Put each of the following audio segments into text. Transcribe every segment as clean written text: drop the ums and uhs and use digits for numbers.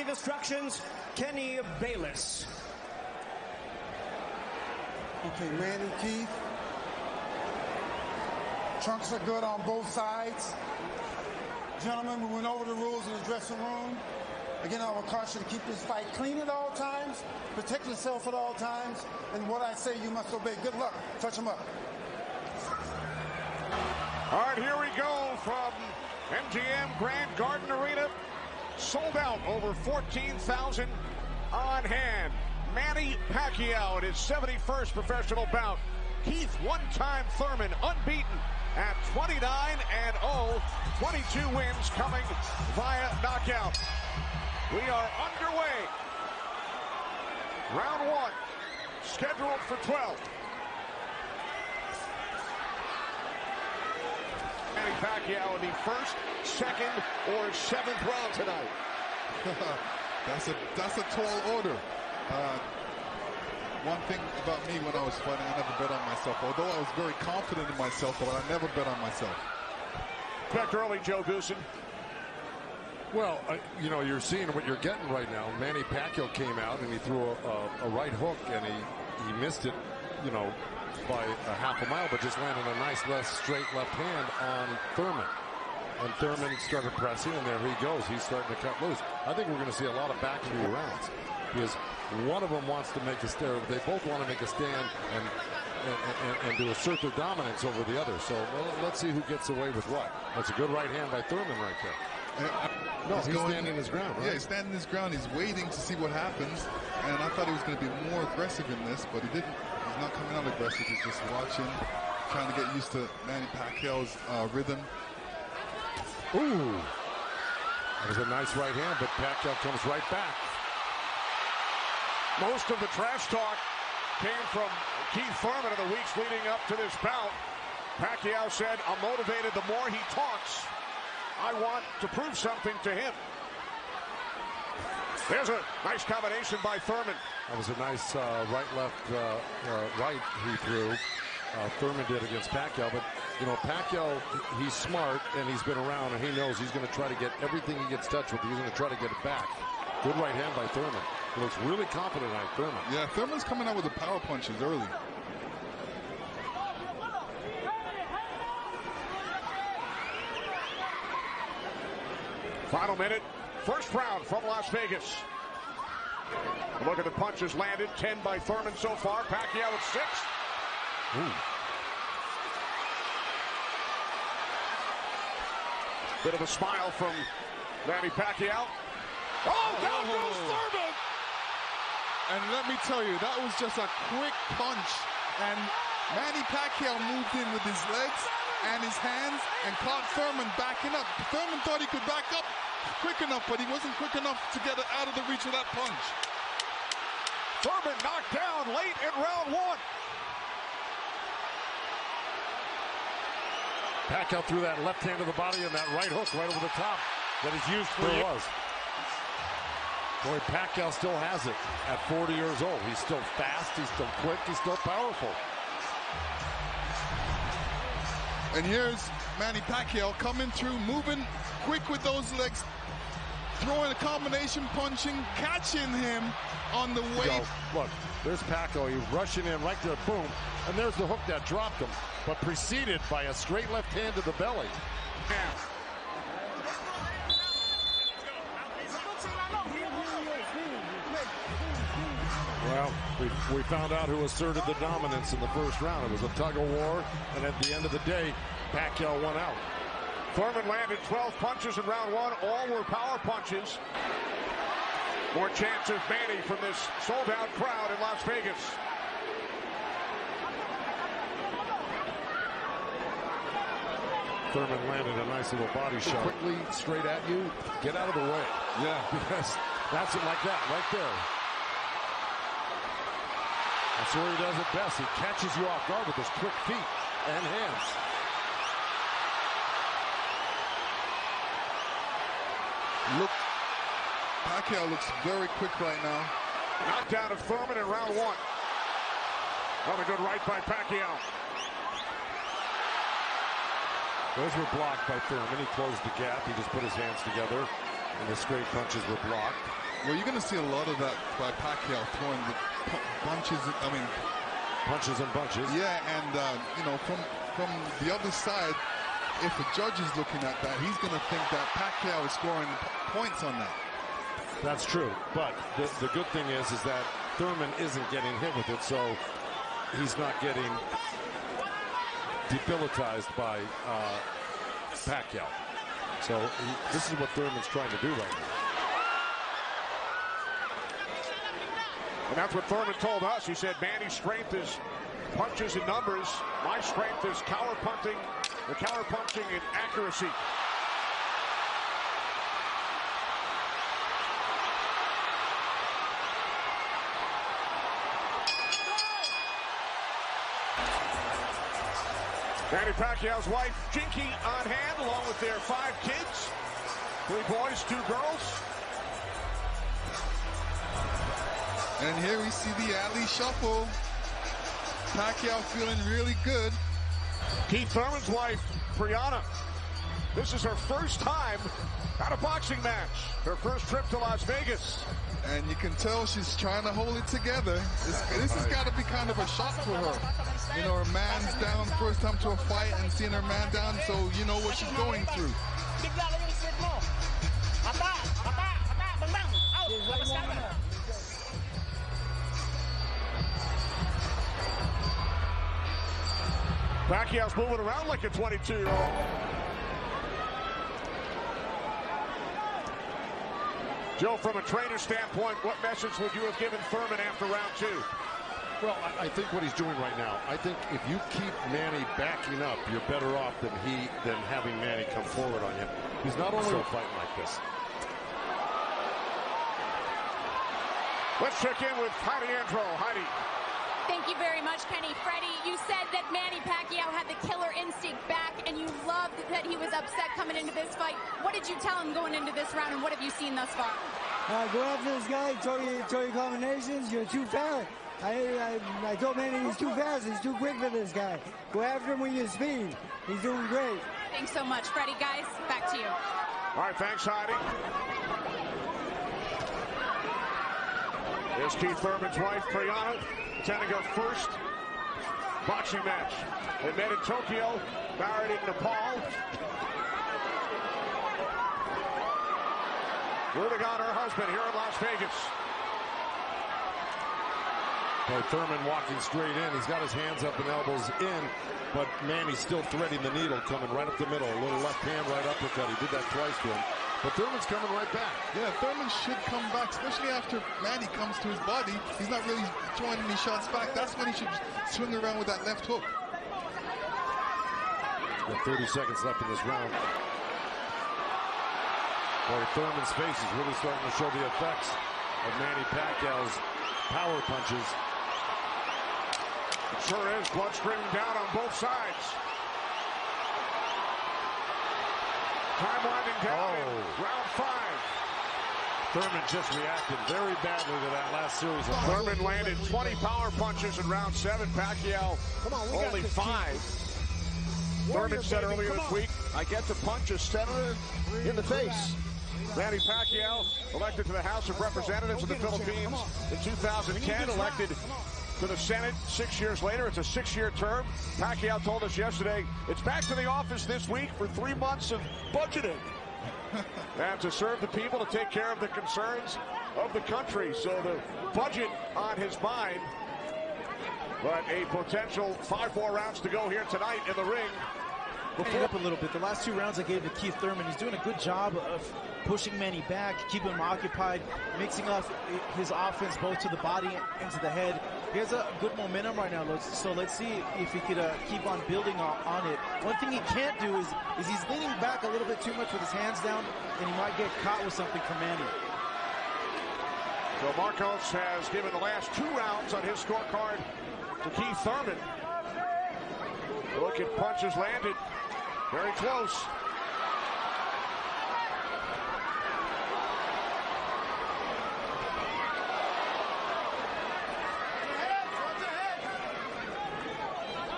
give instructions, Kenny Bayless. Okay, Manny, Keith. Trunks are good on both sides. Gentlemen, we went over the rules in the dressing room. Again, I would caution to keep this fight clean at all times, protect yourself at all times, and what I say you must obey. Good luck. Touch them up. All right, here we go from MGM Grand Garden Arena. Sold out, over 14,000 on hand. Manny Pacquiao in his 71st professional bout. Keith, one-time Thurman, unbeaten at 29-0, 22 wins coming via knockout. We are underway. Round one, scheduled for 12. Manny Pacquiao in the first, second, or seventh round tonight. That's a tall order. One thing about me when I was fighting, I never bet on myself. Although I was very confident in myself, but I never bet on myself. Back early, Joe Goosen. Well, you know, you're seeing what you're getting right now. Manny Pacquiao came out and he threw a right hook and he missed it, you know, by a half a mile, but just landed a nice straight left hand on Thurman. And Thurman started pressing, and there he goes. He's starting to cut loose. I think we're going to see a lot of back 2 rounds because one of them wants to make a stand. They both want to make a stand and to assert their dominance over the other. So let's see who gets away with what. That's a good right hand by Thurman right there. No, he's standing his ground, right? Yeah, he's standing his ground. He's waiting to see what happens. And I thought he was going to be more aggressive in this, but he didn't. He's not coming out aggressive. He's just watching, trying to get used to Manny Pacquiao's rhythm. Ooh, that was a nice right hand, but Pacquiao comes right back. Most of the trash talk came from Keith Thurman in the weeks leading up to this bout. Pacquiao said, "I'm motivated the more he talks. I want to prove something to him." There's a nice combination by Thurman. That was a nice right-left right he threw. Thurman did against Pacquiao, but you know, Pacquiao, he's smart and he's been around and he knows he's going to try to get everything he gets touched with. He's going to try to get it back. Good right hand by Thurman. He looks really confident on Thurman. Yeah, Thurman's coming out with the power punches early. Final minute, first round from Las Vegas. Look at the punches landed. 10 by Thurman so far. Pacquiao at 6. Ooh. Bit of a smile from Manny Pacquiao. Oh, down goes Thurman! And let me tell you, that was just a quick punch. And Manny Pacquiao moved in with his legs and his hands and caught Thurman backing up. Thurman thought he could back up quick enough, but he wasn't quick enough to get out of the reach of that punch. Thurman knocked down late in round one. Pacquiao threw that left hand to the body and that right hook right over the top that he's used for years. Boy, Pacquiao still has it at 40 years old. He's still fast, he's still quick, he's still powerful. And here's Manny Pacquiao coming through, moving quick with those legs, throwing a combination punching, catching him on the way. Look, there's Pacquiao. He's rushing in right there, boom. And there's the hook that dropped him, but preceded by a straight left hand to the belly. Well, we found out who asserted the dominance in the first round. It was a tug-of-war, and at the end of the day, Pacquiao won out. Thurman landed 12 punches in round one. All were power punches. More chance of Manny from this sold-out crowd in Las Vegas. Thurman landed a nice little body shot. Quickly, straight at you, get out of the way. Yeah. Because that's it like that, right there. That's where he does it best. He catches you off guard with his quick feet and hands. Look, Pacquiao looks very quick right now. Knockdown of Thurman in round one. Another good right by Pacquiao. Those were blocked by Thurman. He closed the gap. He just put his hands together, and the straight punches were blocked. Well, you're going to see a lot of that by Pacquiao throwing the punches and bunches. Yeah, and you know, from the other side, if a judge is looking at that, he's going to think that Pacquiao is scoring points on that. That's true, but the good thing is that Thurman isn't getting hit with it, so he's not getting debilitized by Pacquiao. So this is what Thurman's trying to do right now. And that's what Thurman told us. He said Manny's strength is punches and numbers. My strength is counter punching and accuracy. Manny Pacquiao's wife, Jinky, on hand, along with their 5 kids. 3 boys, 2 girls. And here we see the alley shuffle. Pacquiao feeling really good. Keith Thurman's wife, Paano. This is her first time at a boxing match. Her first trip to Las Vegas. And you can tell she's trying to hold it together. This has got to be kind of a shock for her. You know, her man's down first time to a fight and seeing her man down, so you know what she's going through. Pacquiao's moving around like a 22-year-old. Joe, from a trainer standpoint, what message would you have given Thurman after round 2? Well, I think what he's doing right now, I think if you keep Manny backing up, you're better off than having Manny come forward on him. He's not only fighting like this. Let's check in with Heidi Andro. Heidi. Thank you very much, Kenny. Freddie, you said that Manny Pacquiao had the killer instinct back, and you loved that he was upset coming into this fight. What did you tell him going into this round, and what have you seen thus far? Go after this guy, throw your combinations. You're too fast. I told Manny he's too fast. He's too quick for this guy. Go after him with your speed. He's doing great. Thanks so much, Freddie. Guys, back to you. All right, thanks, Heidi. There's Keith Thurman's wife, Paano, attending her first boxing match. They met in Tokyo, married in Nepal. Rooting on her husband here in Las Vegas. Well, Thurman walking straight in. He's got his hands up and elbows in, but Manny's still threading the needle, coming right up the middle. A little left hand, right uppercut. He did that twice to him. But Thurman's coming right back. Yeah, Thurman should come back, especially after Manny comes to his body. He's not really throwing any shots back. That's when he should swing around with that left hook. Got 30 seconds left in this round. Boy, Thurman's face is really starting to show the effects of Manny Pacquiao's power punches. It sure is. Blood streaming down on both sides. Time winding down in round 5. Thurman just reacted very badly to that last series of Thurman landed 20 power punches in round 7. Pacquiao only 5. Thurman said earlier this week, I get to punch a senator in the face. Manny Pacquiao, elected to the House of Representatives of the Philippines in 2010, elected to the Senate 6 years later. It's a 6-year term. Pacquiao told us yesterday it's back to the office this week for 3 months of budgeting. And to serve the people, to take care of the concerns of the country. So the budget on his mind. But a potential 5 more rounds to go here tonight in the ring. Before up a little bit, the last 2 rounds I gave to Keith Thurman, he's doing a good job of pushing Manny back, keeping him occupied, mixing up his offense both to the body and to the head. He has a good momentum right now, so let's see if he could keep on building on it. One thing he can't do is he's leaning back a little bit too much with his hands down, and he might get caught with something from Manny. So Marcos has given the last 2 rounds on his scorecard to Keith Thurman. Look at punches landed. Very close.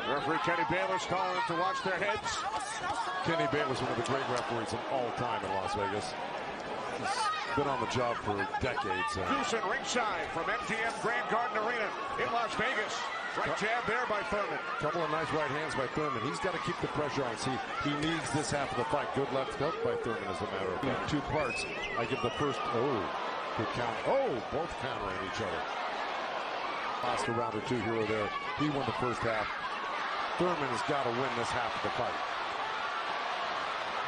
Referee Kenny Bayless calling them to watch their heads. Kenny Bayless, one of the great referees of all time in Las Vegas. He's been on the job for decades. Houston ringside from MGM Grand Garden Arena in Las Vegas. Right jab there by Thurman. Couple of nice right hands by Thurman. He's got to keep the pressure on. See, he needs this half of the fight. Good left hook by Thurman, as a matter of fact. 2 parts. I give the first, good count. Both countering each other. Lost a round or 2 here or there. He won the first half. Thurman has got to win this half of the fight.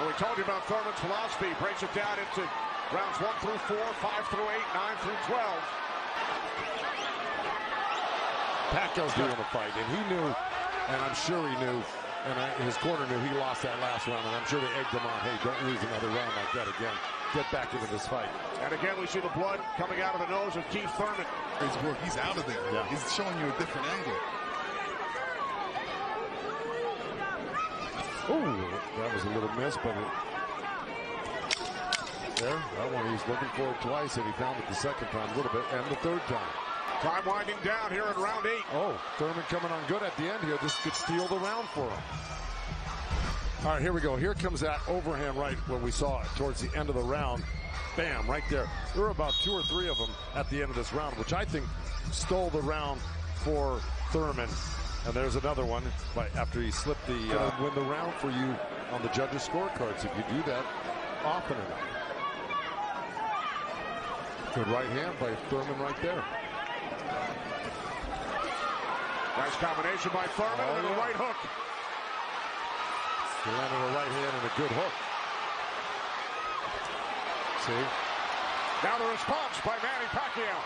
Well, we told you about Thurman's philosophy. He breaks it down into rounds 1 through 4, 5 through 8, 9 through 12. Pacquiao's doing the fight, and he knew, and I'm sure he knew, and his corner knew he lost that last round, and I'm sure they egged him on, hey, don't lose another round like that again. Get back into this fight. And again, we see the blood coming out of the nose of Keith Thurman. He's out of there. Yeah. He's showing you a different angle. That was a little miss, but that one he's looking for it twice, and he found it the second time a little bit, and the third time. Time winding down here in round 8. Thurman coming on good at the end here. This could steal the round for him. All right, here we go. Here comes that overhand right when we saw it towards the end of the round. Bam, right there. There were about 2 or 3 of them at the end of this round, which I think stole the round for Thurman. And there's another one after he slipped the win the round for you on the judges' scorecards if you do that often enough. Good right hand by Thurman right there. Nice combination by Thurman and a right hook. He landed a right hand and a good hook. See? Now the response by Manny Pacquiao.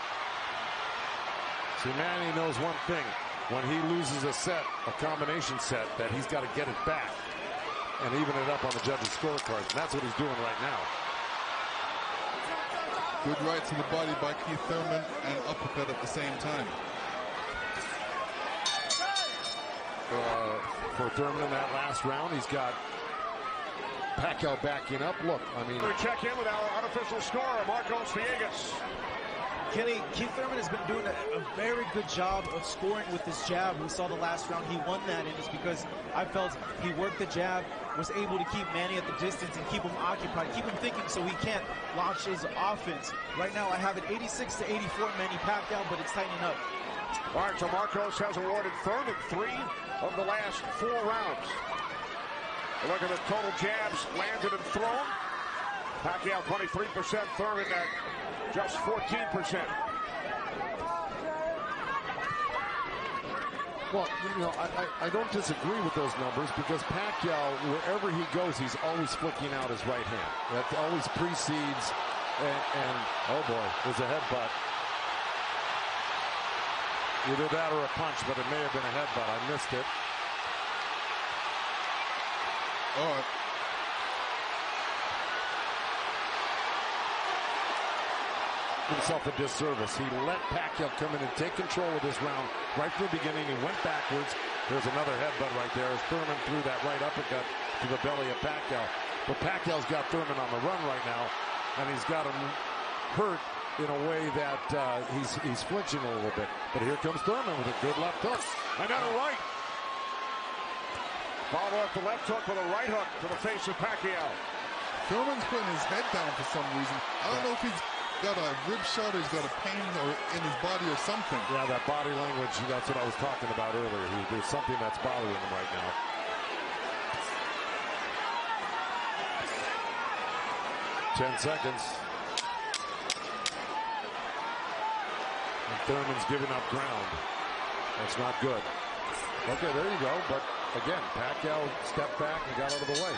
See, Manny knows one thing. When he loses a set, a combination set, that he's got to get it back and even it up on the judges' scorecards. And that's what he's doing right now. Good right to the body by Keith Thurman and uppercut at the same time. For Thurman in that last round, he's got Pacquiao backing up. Look, I mean... We check in with our unofficial scorer, Marcos Villegas. Kenny, Keith Thurman has been doing a very good job of scoring with his jab. We saw the last round he won that, and it's because I felt he worked the jab, was able to keep Manny at the distance and keep him occupied, keep him thinking so he can't launch his offense. Right now I have it 86-84 Manny Pacquiao, but it's tightening up. All right, so Marcos has awarded Thurman 3 of the last 4 rounds. Look at the total jabs landed and thrown. Pacquiao 23%, Thurman at just 14%. Well, you know, I don't disagree with those numbers because Pacquiao, wherever he goes, he's always flicking out his right hand. That always precedes, and oh boy, there's a headbutt. Either that or a punch, but it may have been a headbutt. I missed it. Oh. Himself a disservice. He let Pacquiao come in and take control of this round right from the beginning. He went backwards. There's another headbutt right there as Thurman threw that right uppercut to the belly of Pacquiao. But Pacquiao's got Thurman on the run right now, and he's got him hurt in a way that he's flinching a little bit. But here comes Thurman with a good left hook. Another right. Follow up the left hook with a right hook to the face of Pacquiao. Thurman's putting his head down for some reason. I don't know if he's got a rib shot or he's got a pain or in his body or something. Yeah, that body language, that's what I was talking about earlier. There's something that's bothering him right now. Ten seconds. And Thurman's giving up ground. That's not good. Okay, there you go. But again, Pacquiao stepped back and got out of the way.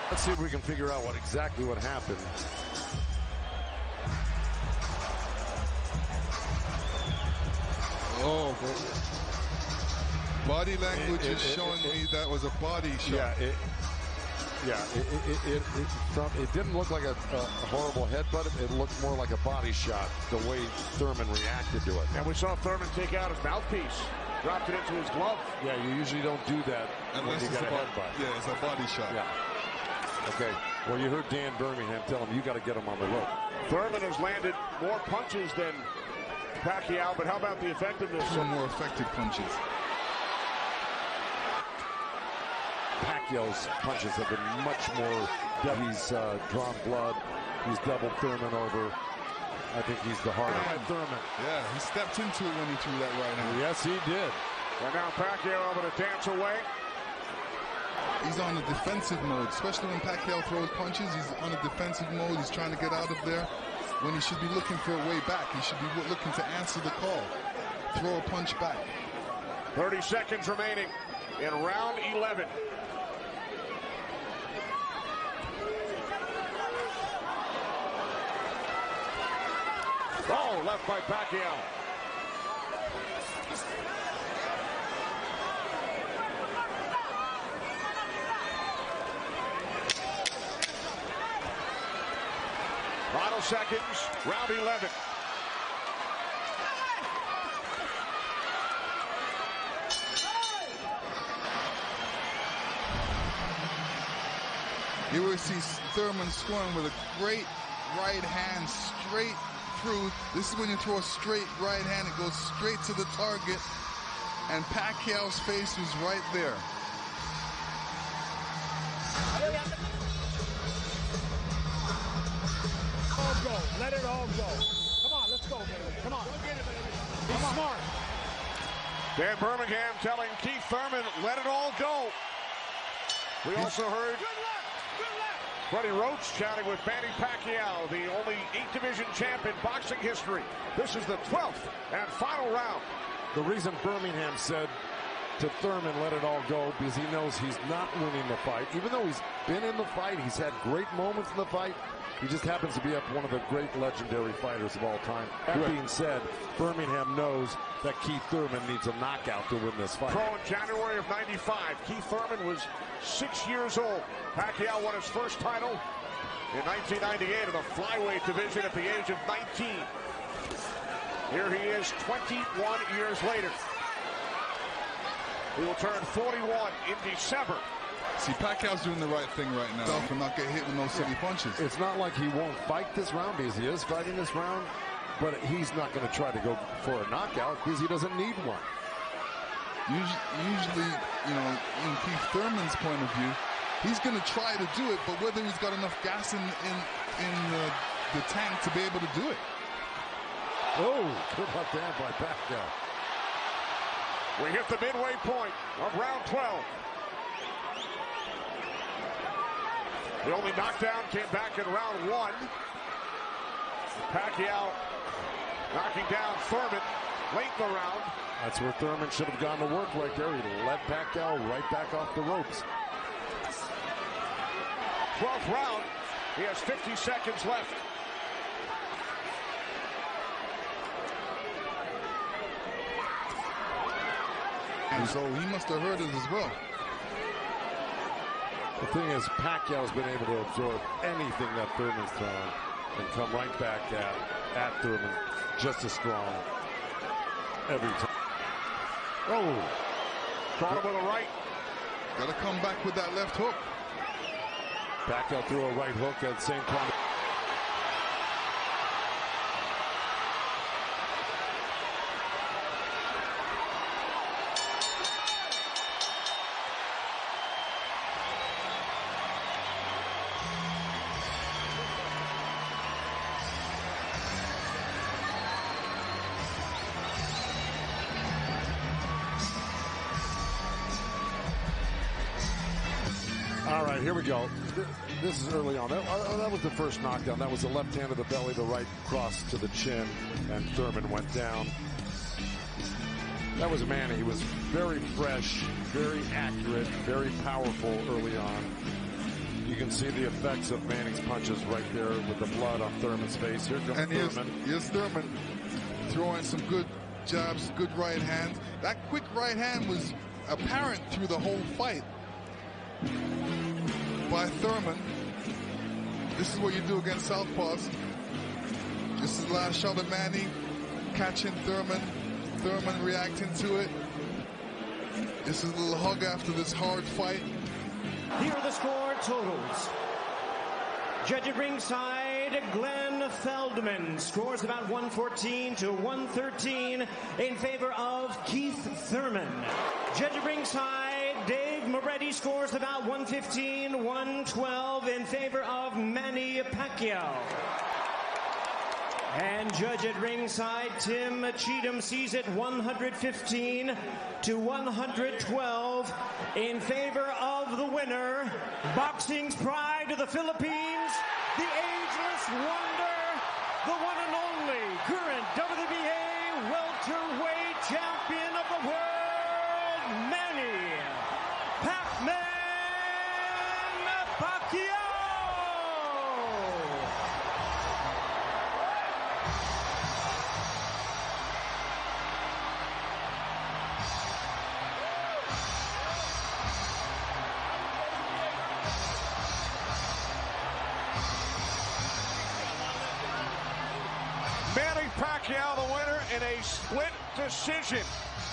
Let's see if we can figure out exactly what happened. Oh, body language is showing me that was a body shot. It didn't look like a horrible headbutt. It looked more like a body shot, the way Thurman reacted to it. And we saw Thurman take out his mouthpiece, dropped it into his glove. Yeah, you usually don't do that unless you got a headbutt. Yeah, it's a body shot. Yeah. Okay, well, you heard Dan Birmingham tell him you got to get him on the rope. Thurman has landed more punches than Pacquiao, but how about the effectiveness? Some more effective punches. Pacquiao's punches have been much more. He's drawn blood. He's doubled Thurman over. I think he's the harder Thurman. Yeah, he stepped into it when he threw that right hand. Yes, he did. And now Pacquiao able to dance away. He's on a defensive mode, especially when Pacquiao throws punches. He's on a defensive mode. He's trying to get out of there when he should be looking for a way back. He should be looking to answer the call. Throw a punch back. 30 seconds remaining in round 11. Oh, left by Pacquiao. Final seconds, round 11. You will see Thurman scoring with a great right hand straight through. This is when you throw a straight right hand. It goes straight to the target. And Pacquiao's face was right there. All go. Let it all go. Come on, let's go, baby. Come on. Be smart. Dan Birmingham telling Keith Thurman, let it all go. We also heard Freddie Roach chatting with Manny Pacquiao, the only 8-division champ in boxing history. This is the 12th and final round. The reason Birmingham said to Thurman, let it all go, because he knows he's not winning the fight. Even though he's been in the fight, he's had great moments in the fight. He just happens to be up one of the great legendary fighters of all time. That being said, Birmingham knows that Keith Thurman needs a knockout to win this fight. Pro in January of '95. Keith Thurman was 6 years old. Pacquiao won his first title in 1998 in the flyweight division at the age of 19. Here he is 21 years later. He will turn 41 in December. See, Pacquiao's doing the right thing right now to not get hit with no silly punches. It's not like he won't fight this round, because he is fighting this round, but he's not going to try to go for a knockout because he doesn't need one. Usually, you know, in Keith Thurman's point of view, he's going to try to do it, but whether he's got enough gas in the tank to be able to do it. Oh, good left hand by Pacquiao. We hit the midway point of round 12. The only knockdown came back in round 1. Pacquiao knocking down Thurman late in the round. That's where Thurman should have gone to work right there. He led Pacquiao right back off the ropes. 12th round. He has 50 seconds left. And so he must have heard it as well. The thing is, Pacquiao's been able to absorb anything that Thurman's thrown and come right back at Thurman just as strong every time. Oh! Caught him with a right. Got to come back with that left hook. Pacquiao threw a right hook at the same time. All right, here we go. This is early on. That was the first knockdown. That was the left hand to the belly, the right cross to the chin, and Thurman went down. That was Manny. He was very fresh, very accurate, very powerful early on. You can see the effects of Manny's punches right there with the blood on Thurman's face. Here comes Thurman. Here's Thurman throwing some good jabs, good right hand. That quick right hand was apparent through the whole fight by Thurman. This is what you do against southpaws. This is the last shot of Manny catching Thurman. Thurman reacting to it. This is a little hug after this hard fight. Here are the score totals. Judge at ringside, Glenn Feldman scores about 114 to 113 in favor of Keith Thurman. Judge at ringside, Dave Moretti scores about 115-112 in favor of Manny Pacquiao. And judge at ringside, Tim Cheatham, sees it 115-112 in favor of the winner. Boxing's pride of the Philippines, the ageless wonder, the one and only current WBA welterweight champion of the world, Manny Pacquiao. Manny Pacquiao, the winner in a split decision.